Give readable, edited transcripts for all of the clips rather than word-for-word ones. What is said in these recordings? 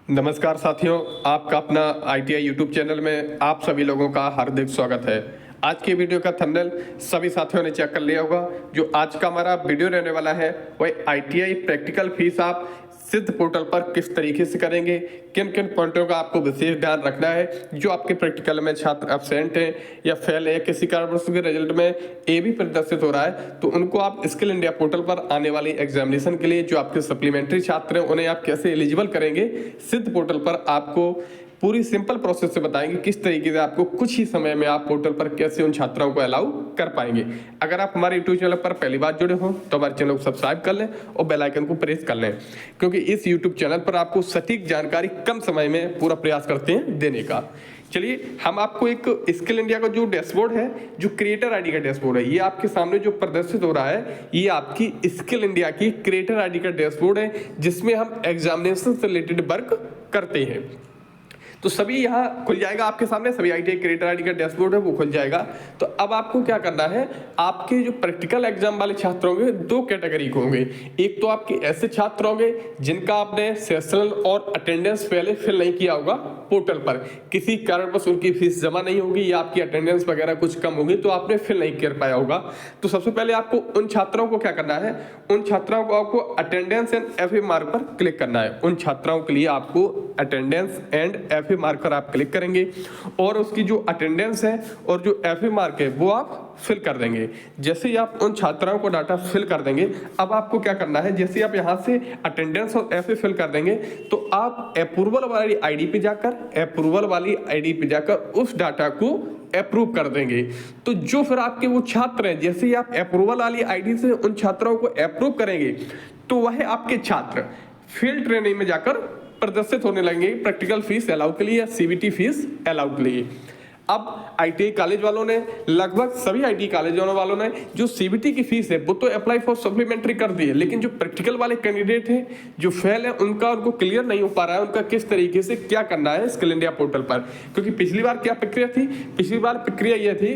नमस्कार साथियों, आपका अपना आईटीआई यूट्यूब चैनल में आप सभी लोगों का हार्दिक स्वागत है। आज की वीडियो का थंबनेल सभी साथियों ने चेक कर लिया होगा। जो आज का हमारा वीडियो रहने वाला है वह आईटीआई प्रैक्टिकल फीस आप सिद्ध पोर्टल पर किस तरीके से करेंगे, किन किन पॉइंटों का आपको विशेष ध्यान रखना है। जो आपके प्रैक्टिकल में छात्र एब्सेंट हैं या फेल है, किसी कारणवश के रिजल्ट में ए भी प्रदर्शित हो रहा है, तो उनको आप स्किल इंडिया पोर्टल पर आने वाली एग्जामिनेशन के लिए जो आपके सप्लीमेंट्री छात्र हैं उन्हें आप कैसे एलिजिबल करेंगे। सिद्ध पोर्टल पर आपको पूरी सिंपल प्रोसेस से बताएंगे किस तरीके से आपको कुछ ही समय में आप पोर्टल पर कैसे उन छात्रों को अलाउ कर पाएंगे। अगर आप हमारे यूट्यूब चैनल पर पहली बार जुड़े हो तो हमारे चैनल को सब्सक्राइब कर लें और बेल आइकन को प्रेस कर लें, क्योंकि इस यूट्यूब चैनल पर आपको सटीक जानकारी कम समय में पूरा प्रयास करते हैं देने का। चलिए, हम आपको एक स्किल इंडिया का जो डैशबोर्ड है, जो क्रिएटर आईडी का डैशबोर्ड है, ये आपके सामने जो प्रदर्शित हो रहा है, ये आपकी स्किल इंडिया की क्रिएटर आईडी का डैशबोर्ड है, जिसमें हम एग्जामिनेशन से रिलेटेड वर्क करते हैं। तो सभी यहाँ खुल जाएगा आपके सामने, सभी आईटीआई क्रिएटर आईडी का डैशबोर्ड है वो खुल जाएगा। तो अब आपको क्या करना है, आपके जो प्रैक्टिकल एग्जाम वाले छात्र होंगे दो कैटेगरी के होंगे। एक तो आपके ऐसे छात्र होंगे जिनका आपने सेशनल और अटेंडेंस पहले फिल नहीं किया होगा पोर्टल पर, किसी कारणवश उनकी फीस जमा नहीं होगी या आपकी अटेंडेंस वगैरह कुछ कम होगी तो आपने फिल नहीं कर पाया होगा। तो सबसे पहले आपको उन छात्रों को क्या करना है, उन छात्रों को आपको अटेंडेंस एंड एफए मार्क पर क्लिक करना है। उन छात्रों के लिए आपको अटेंडेंस एंड एफए मार्क पर आप क्लिक करेंगे और उसकी जो अटेंडेंस है और जो एफए मार्क है वो आप फिल कर देंगे। जैसे ही आप उन छात्राओं को डाटा फिल कर देंगे, अब आपको क्या करना है, जैसे आप यहां से अटेंडेंस और एफए फिल कर देंगे तो आप अप्रूवल वाली आईडी पे जाकर उस डाटा को अप्रूव कर देंगे। तो जो फिर आपके वो छात्र हैं, जैसे ही आप अप्रूवल वाली आईडी से उन छात्रों को अप्रूव करेंगे तो वह आपके छात्र फील्ड ट्रेनिंग में जाकर प्रदर्शित होने लगेंगे प्रैक्टिकल फीस अलाउ के लिए या सीबीटी फीस अलाउ के लिए। अब आईटीआई कॉलेज वालों ने, लगभग सभी आईटीआई कॉलेज वालों ने जो सीबीटी की फीस है वो तो अप्लाई फॉर सप्लीमेंट्री कर दी है, लेकिन जो प्रैक्टिकल वाले कैंडिडेट हैं जो फेल है उनको क्लियर नहीं हो पा रहा है उनका किस तरीके से क्या करना है स्किल इंडिया पोर्टल पर। क्योंकि पिछली बार क्या प्रक्रिया थी, पिछली बार प्रक्रिया यह थी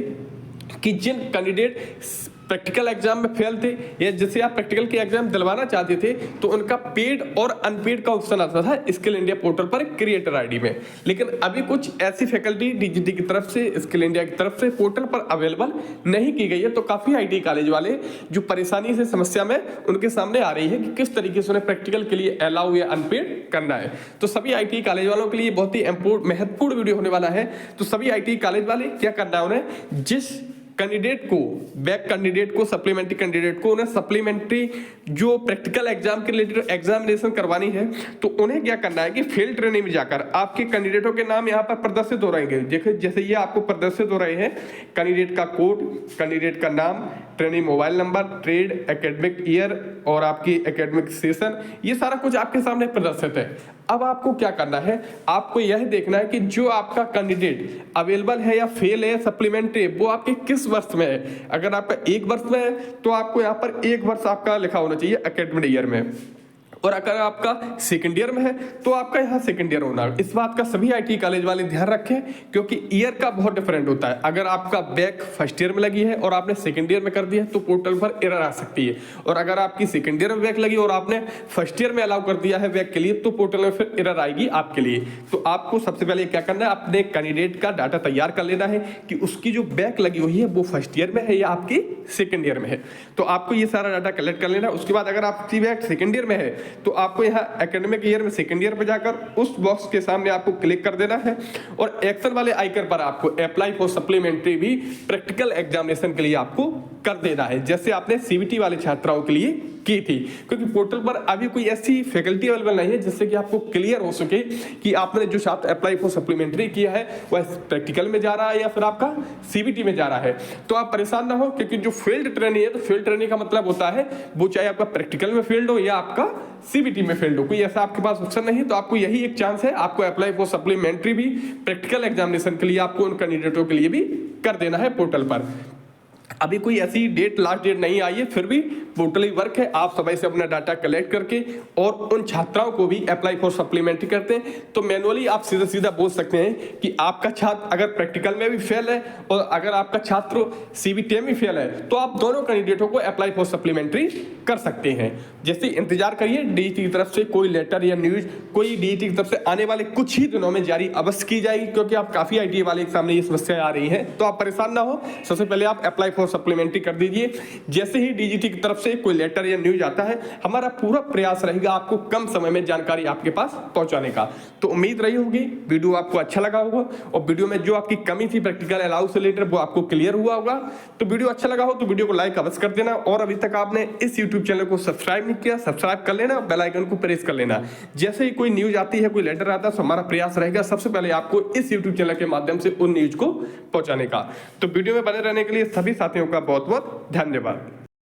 कि जिन कैंडिडेट प्रैक्टिकल एग्जाम में फेल थे या जिसे आप प्रैक्टिकल के एग्जाम दिलवाना चाहते थे तो उनका पेड और अनपेड का ऑप्शन आता था स्किल इंडिया पोर्टल पर क्रिएटर आईडी में। लेकिन अभी कुछ ऐसी फैकल्टी डीजीटी की तरफ से, स्किल इंडिया की तरफ से पोर्टल पर अवेलेबल नहीं की गई है। तो काफी आईटी कॉलेज वाले जो परेशानी से समस्या में उनके सामने आ रही है कि किस तरीके से उन्हें प्रैक्टिकल के लिए अलाउ या अनपेड करना है। तो सभी आईटी कॉलेज वालों के लिए बहुत ही महत्वपूर्ण वीडियो होने वाला है। तो सभी आईटी कॉलेज वाले क्या करना है, उन्हें जिस कैंडिडेट को, बैक कैंडिडेट को, सप्लीमेंट्री कैंडिडेट को उन्हें सप्लीमेंट्री जो प्रैक्टिकल एग्जाम के रिलेटेड एग्जामिनेशन करवानी है तो उन्हें क्या करना है कि फील्ड ट्रेनिंग में जाकर आपके कैंडिडेटों के नाम यहाँ पर प्रदर्शित हो रहे हैं। देखिए जैसे ये आपको प्रदर्शित हो रहे हैं, कैंडिडेट का कोड, कैंडिडेट का नाम, training mobile number, trade, academic year और आपकी एकेडमिक सेशन, ये सारा कुछ आपके सामने प्रदर्शित है। अब आपको क्या करना है, आपको यह देखना है कि जो आपका कैंडिडेट अवेलेबल है या फेल है सप्लीमेंट्री, वो आपके किस वर्ष में है। अगर आपका 1 वर्ष में है तो आपको यहाँ पर 1 वर्ष आपका लिखा होना चाहिए एकेडमिक ईयर में, और अगर आपका सेकंड ईयर में है तो आपका यहाँ सेकंड ईयर होना। इस बात का सभी आईटी कॉलेज वाले ध्यान रखें, क्योंकि ईयर का बहुत डिफरेंट होता है। अगर आपका बैक फर्स्ट ईयर में लगी है और आपने सेकंड ईयर में कर दिया है तो पोर्टल पर एरर आ सकती है, और अगर आपकी सेकंड ईयर में बैक लगी और आपने फर्स्ट ईयर में अलाउ कर दिया है बैक के लिए तो पोर्टल में फिर एरर आएगी आपके लिए। तो आपको सबसे पहले क्या करना है, अपने कैंडिडेट का डाटा तैयार कर लेना है कि उसकी जो बैक लगी हुई है वो फर्स्ट ईयर में है या आपकी सेकंड ईयर में है। तो आपको ये सारा डाटा कलेक्ट कर लेना है। उसके बाद अगर आपकी बैक सेकंड ईयर में है तो आपको यहाँ एकेडमिक ईयर में सेकंड ईयर पे जाकर उस बॉक्स के सामने आपको क्लिक कर देना है और एक्शन वाले आइकन पर आपको अप्लाई फॉर सप्लीमेंट्री भी प्रैक्टिकल एग्जामिनेशन के लिए आपको कर देना है, जैसे आपने सीबीटी वाले छात्राओं के लिए की थी। क्योंकि पोर्टल पर अभी कोई ऐसी फैकल्टी अवेलेबल नहीं है जिससे कि आपको क्लियर हो सके कि आपने जो छात्र अप्लाई फॉर सप्लीमेंट्री किया है वह प्रैक्टिकल में जा रहा है या फिर आपका सीबीटी में जा रहा है। तो आप परेशान ना हो, क्योंकि जो फील्ड ट्रेनिंग है तो फील्ड ट्रेनिंग का मतलब होता है वो चाहे आपका प्रैक्टिकल में फील्ड हो या आपका सीबीटी में फील्ड हो, कोई ऐसा आपके पास ऑप्शन नहीं है। तो आपको यही एक चांस है, आपको अप्लाई फॉर सप्लीमेंट्री भी प्रैक्टिकल एग्जामिनेशन के लिए आपको उन कैंडिडेटों के लिए भी कर देना है पोर्टल पर। अभी कोई ऐसी डेट लास्ट डेट नहीं आई है, फिर भी पोर्टली वर्क है। आप समय से अपना डाटा कलेक्ट करके और उन छात्राओं को भी अप्लाई फॉर सप्लीमेंट्री करते हैं। तो मैनुअली आप सीधा सीधा बोल सकते हैं कि आपका छात्र अगर प्रैक्टिकल में भी फेल है और अगर आपका छात्र CBT में भी फेल है, तो आप दोनों कैंडिडेटों को अप्लाई फॉर सप्लीमेंट्री कर सकते हैं। जैसे इंतजार करिए, DGT की तरफ से कोई लेटर या न्यूज कोई DGT की तरफ से आने वाले कुछ ही दिनों में जारी अवश्य की जाएगी, क्योंकि आप काफी ITA वाले एग्जाम में ये समस्या आ रही है। तो आप परेशान ना हो, सबसे पहले आप अप्लाई फॉर सप्लीमेंट्री कर दीजिए। जैसे ही DGT की तरफ से कोई लेटर या न्यूज आता है, हमारा पूरा प्रयास रहेगा आपको कम समय में जानकारी आपके पास पहुंचाने का। तो उम्मीद रही होगी वीडियो आपको अच्छा लगा होगा और वीडियो में जो आपकी कमी थी प्रैक्टिकल अलाउ से रिलेटेड वो आपको क्लियर हुआ होगा। तो वीडियो अच्छा लगा हो तो वीडियो को लाइक अवश्य कर देना, और अभी तक आपने इस यूट्यूब चैनल को सब्सक्राइब नहीं किया, सब्सक्राइब कर लेना, बेल आइकन को प्रेस कर लेना। जैसे ही कोई न्यूज आती है, कोई लेटर आता है, तो हमारा प्रयास रहेगा सबसे पहले आपको इस यूट्यूब चैनल के माध्यम से उन न्यूज को पहुंचाने का। तो वीडियो में बने रहने के लिए सभी साथियों का बहुत बहुत धन्यवाद।